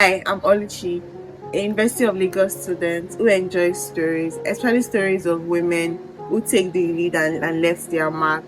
Hi, I'm Oluchi, a University of Lagos student who enjoys stories, especially stories of women who take the lead and left their mark.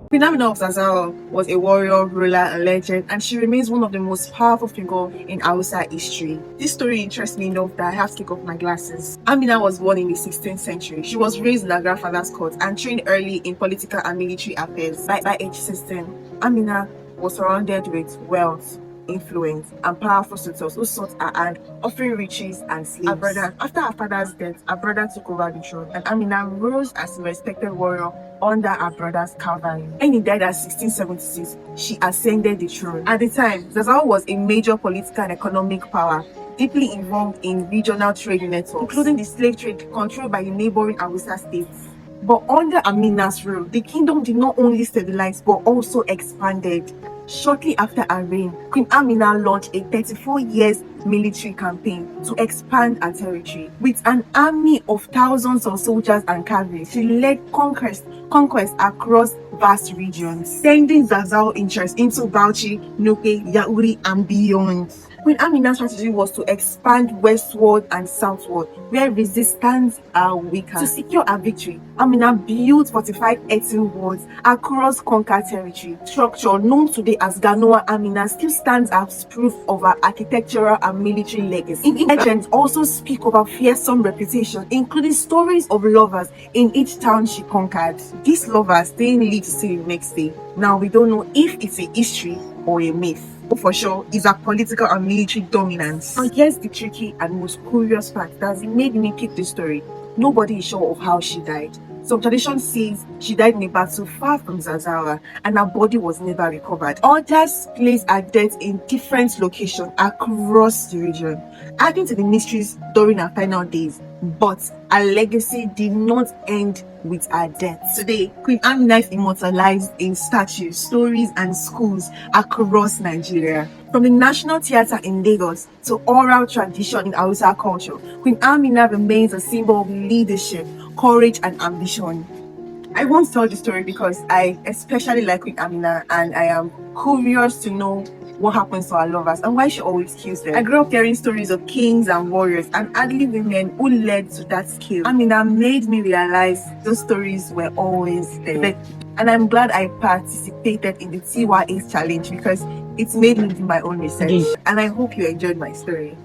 Queen Amina of Zazzau was a warrior, ruler, and legend, and she remains one of the most powerful figures in Hausa history. This story interests me enough that I have to take off my glasses. Amina was born in the 16th century. She was raised in her grandfather's court and trained early in political and military affairs. By age 16, Amina was surrounded with wealth, influence, and powerful suitors who sought her hand, offering riches and slaves. After her father's death, her brother took over the throne, and Amina rose as a respected warrior under her brother's cavalry. When he died at 1676, she ascended the throne. At the time, Zazzau was a major political and economic power, deeply involved in regional trade networks, including the slave trade controlled by the neighboring Hausa states. But under Amina's rule, the kingdom did not only stabilize but also expanded. Shortly after her reign, Queen Amina launched a 34 years military campaign to expand her territory. With an army of thousands of soldiers and cavalry, she led conquest across vast regions, sending Zazzau interest into Bauchi, Nupe, Yauri, and beyond. Queen Amina's strategy was to expand westward and southward, where resistance are weaker. To secure her victory, Amina built fortified earthen walls across conquered territory. Structure known today as Ganoa Amina still stands as proof of her architectural and military legacy. Legends also speak of her fearsome reputation, including stories of lovers in each town she conquered. These lovers didn't live to see the next day. Now we don't know if it's a history or a myth. For sure is her political and military dominance. And here's the tricky and most curious part that made me pick the story. Nobody is sure of how she died. Some tradition says she died in a battle far from Zazzau and her body was never recovered. Others place her death in different locations across the region, adding to the mysteries during her final days. But her legacy did not end with her death. Today, Queen Amina is immortalized in statues, stories, and schools across Nigeria. From the National Theatre in Lagos to oral tradition in Hausa culture, Queen Amina remains a symbol of leadership, courage, and ambition. I want to tell the story because I especially like Queen Amina and I am curious to know what happens to our lovers and why she always kills them. I grew up hearing stories of kings and warriors and earthly women who led to that skill. Amina made me realize those stories were always there. And I'm glad I participated in the TYS challenge because it made me do my own research. And I hope you enjoyed my story.